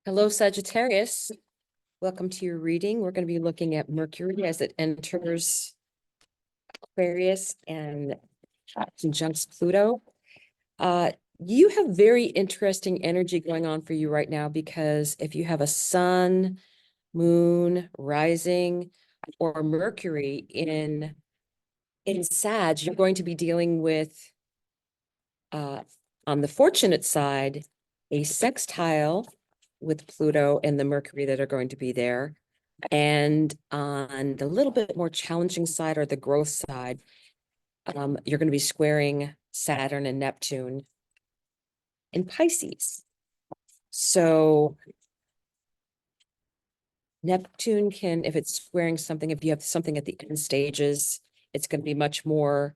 Hello, Sagittarius. Welcome to your reading. We're going to be looking at Mercury as it enters Aquarius and conjuncts Pluto. You have very interesting energy going on for you right now because if you have a sun, moon, rising, or Mercury in Sag, you're going to be dealing with, on the fortunate side, a sextile with Pluto and the Mercury that are going to be there. And on the little bit more challenging side or the growth side, you're going to be squaring Saturn and Neptune in Pisces. So Neptune can, if it's squaring something, if you have something at the end stages, it's going to be much more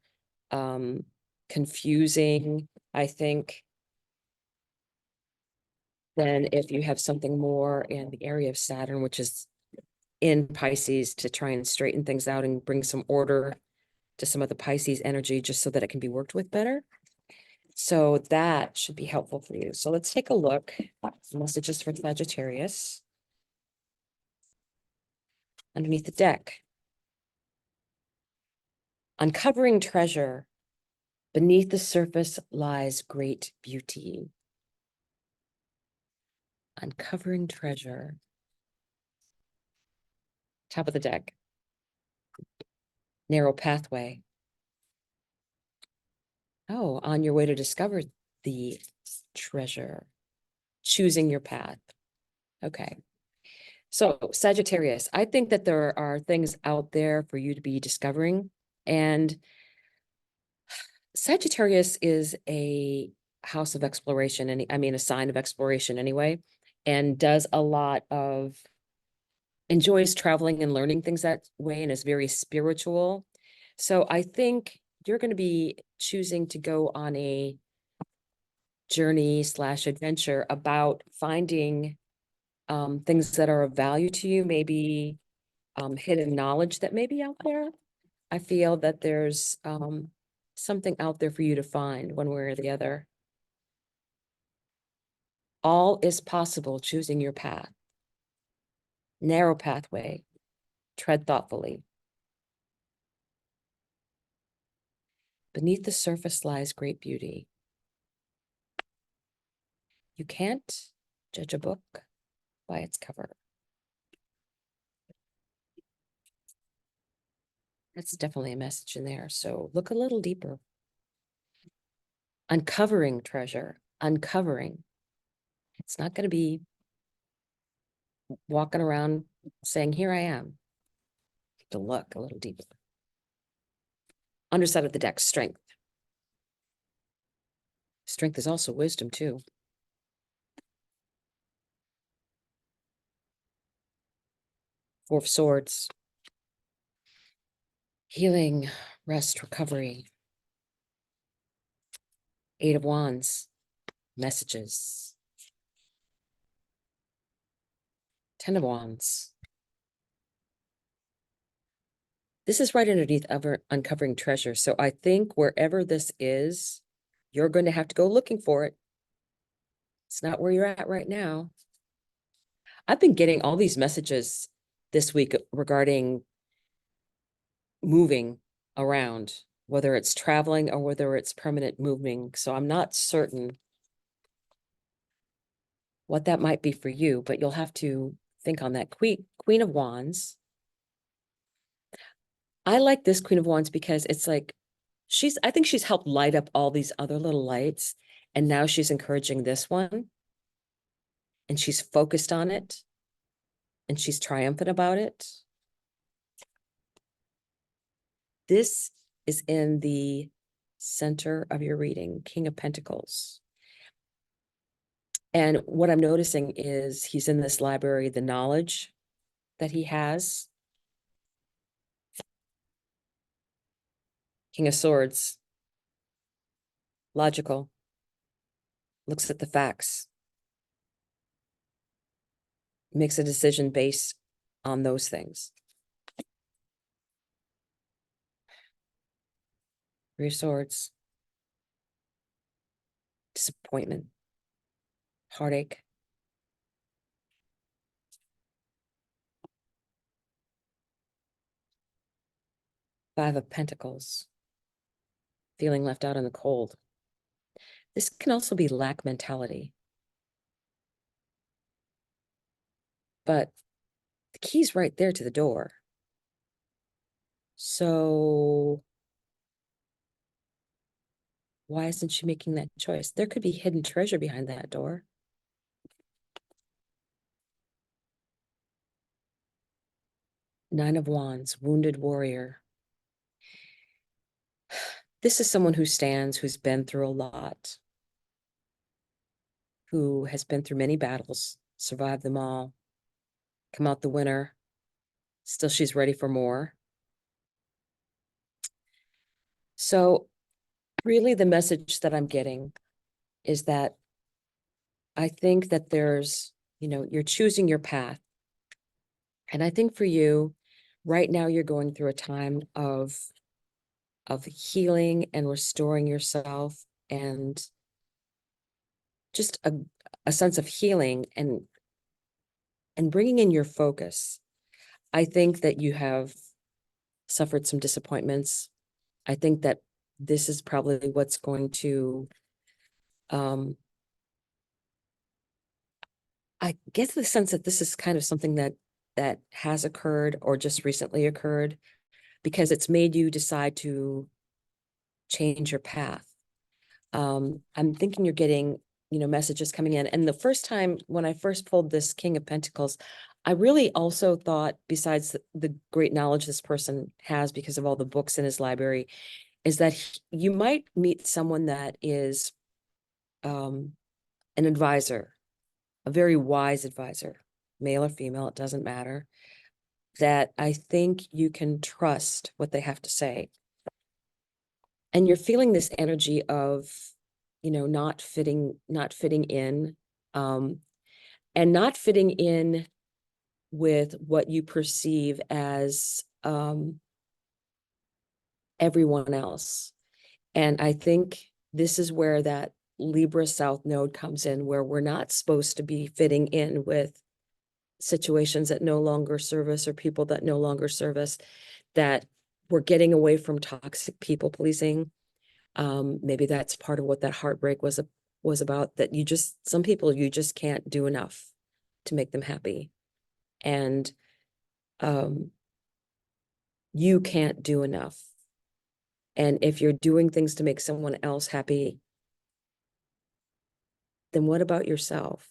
confusing, I think, than if you have something more in the area of Saturn, which is in Pisces, to try and straighten things out and bring some order to some of the Pisces energy just so that it can be worked with better. So that should be helpful for you. So let's take a look. Messages for Sagittarius underneath the deck. Uncovering treasure. Beneath the surface lies great beauty. Uncovering treasure. Top of the deck. Narrow pathway. Oh, on your way to discover the treasure. Choosing your path. Okay. So Sagittarius, I think that there are things out there for you to be discovering. And Sagittarius is a house of exploration, and I mean a sign of exploration anyway, and does a lot of, enjoys traveling and learning things that way, and is very spiritual. So I think you're going to be choosing to go on a journey / adventure about finding things that are of value to you, maybe hidden knowledge that may be out there. I feel that there's something out there for you to find one way or the other. All is possible, choosing your path. Narrow pathway, tread thoughtfully. Beneath the surface lies great beauty. You can't judge a book by its cover. That's definitely a message in there. So look a little deeper. Uncovering treasure, uncovering. It's not going to be walking around saying, here I am. To look a little deeper. Underside of the deck, strength. Strength is also wisdom too. Four of Swords. Healing, rest, recovery. Eight of Wands. Messages. 10 of Wands. This is right underneath uncovering treasure. So I think wherever this is, you're going to have to go looking for it. It's not where you're at right now. I've been getting all these messages this week regarding moving around, whether it's traveling or whether it's permanent moving. So I'm not certain what that might be for you, but you'll have to think on that. Queen of Wands. I like this Queen of Wands because it's like, I think she's helped light up all these other little lights. And now she's encouraging this one. And she's focused on it. And she's triumphant about it. This is in the center of your reading, King of Pentacles. And what I'm noticing is he's in this library, the knowledge that he has. King of Swords. Logical. Looks at the facts. Makes a decision based on those things. Three of Swords. Disappointment. Heartache. Five of Pentacles, feeling left out in the cold. This can also be lack mentality. But the key's right there to the door. So why isn't she making that choice? There could be hidden treasure behind that door. Nine of Wands, wounded warrior. This is someone who stands, who's been through a lot, who has been through many battles, survived them all, come out the winner. Still, she's ready for more. So really the message that I'm getting is that I think that there's, you're choosing your path. And I think for you, right now, you're going through a time of healing and restoring yourself, and just a sense of healing and bringing in your focus. I think that you have suffered some disappointments. I think that this is probably what's going to, I get the sense that this is kind of something that has occurred or just recently occurred, because it's made you decide to change your path. I'm thinking you're getting, messages coming in. And the first time when I first pulled this King of Pentacles, I really also thought, besides the great knowledge this person has because of all the books in his library, is that you might meet someone that is an advisor, a very wise advisor, male or female, it doesn't matter, that I think you can trust what they have to say. And you're feeling this energy of, not fitting in, and not fitting in with what you perceive as everyone else. And I think this is where that Libra South node comes in, where we're not supposed to be fitting in with situations that no longer serve us or people that no longer serve us, that we're getting away from toxic people pleasing. Maybe that's part of what that heartbreak was about, that some people you just can't do enough to make them happy. And you can't do enough. And if you're doing things to make someone else happy, then what about yourself?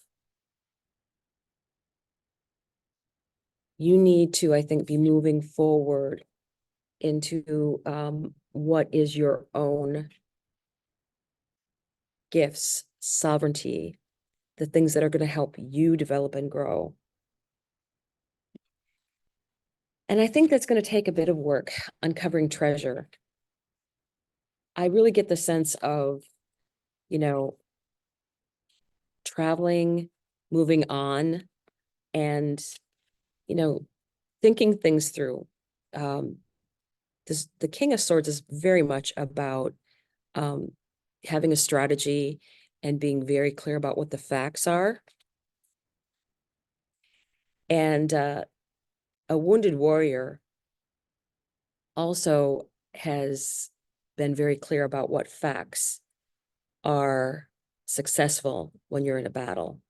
You need to, I think, be moving forward into what is your own gifts, sovereignty, the things that are going to help you develop and grow. And I think that's going to take a bit of work, uncovering treasure. I really get the sense of, traveling, moving on, and, thinking things through. The King of Swords is very much about having a strategy and being very clear about what the facts are. And a wounded warrior also has been very clear about what facts are successful when you're in a battle.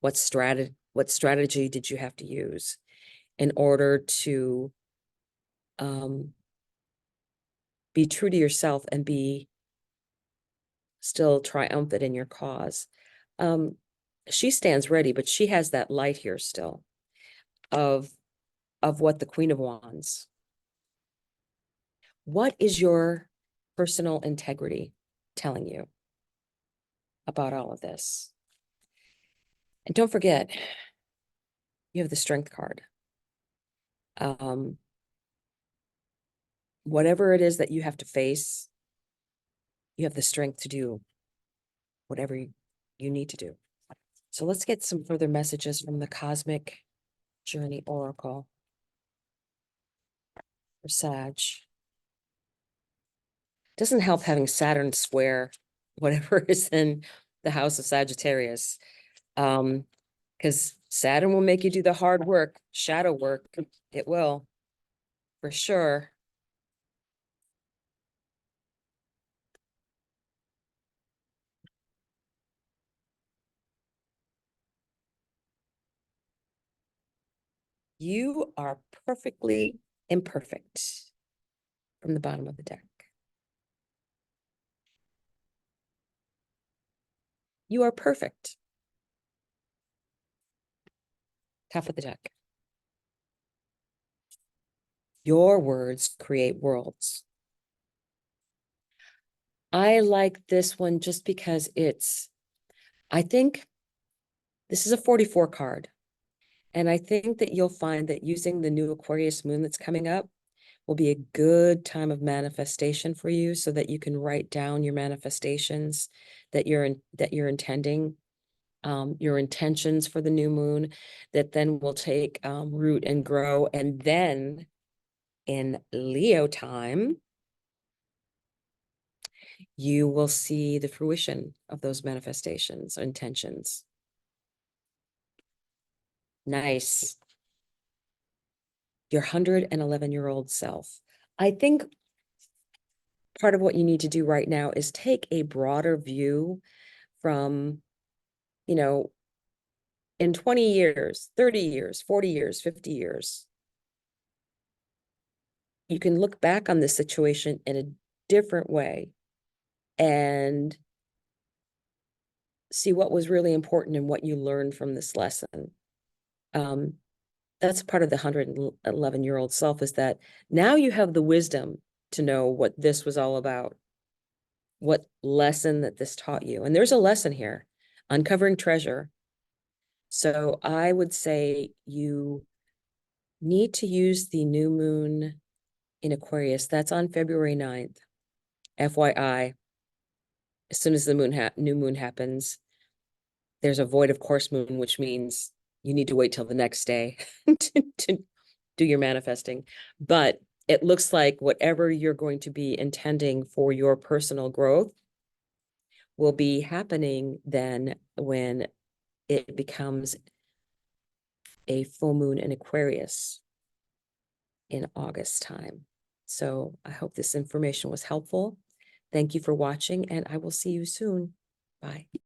What strategy did you have to use in order to be true to yourself and be still triumphant in your cause? She stands ready, but she has that light here still of what the Queen of Wands. What is your personal integrity telling you about all of this? And don't forget, you have the Strength card. Whatever it is that you have to face, you have the strength to do whatever you need to do. So let's get some further messages from the Cosmic Journey Oracle for Sag. Doesn't help having Saturn square whatever is in the house of Sagittarius. Because Saturn will make you do the hard work, shadow work. It will, for sure. You are perfectly imperfect from the bottom of the deck. You are perfect. Top of the deck. Your words create worlds. I like this one just because I think this is a 44 card. And I think that you'll find that using the new Aquarius moon that's coming up will be a good time of manifestation for you, so that you can write down your manifestations that you're intending, your intentions for the new moon, that then will take root and grow. And then in Leo time, you will see the fruition of those manifestations, intentions. Nice. Your 111-year-old self. I think part of what you need to do right now is take a broader view from, you know, in 20 years, 30 years, 40 years, 50 years. You can look back on this situation in a different way and see what was really important and what you learned from this lesson. That's part of the 111-year-old self, is that now you have the wisdom to know what this was all about, what lesson that this taught you. And there's a lesson here, uncovering treasure. So I would say you need to use the new moon in Aquarius. That's on February 9th. FYI, as soon as the new moon happens, there's a void of course moon, which means you need to wait till the next day to do your manifesting. But it looks like whatever you're going to be intending for your personal growth will be happening then when it becomes a full moon in Aquarius in August time. So I hope this information was helpful. Thank you for watching, and I will see you soon. Bye.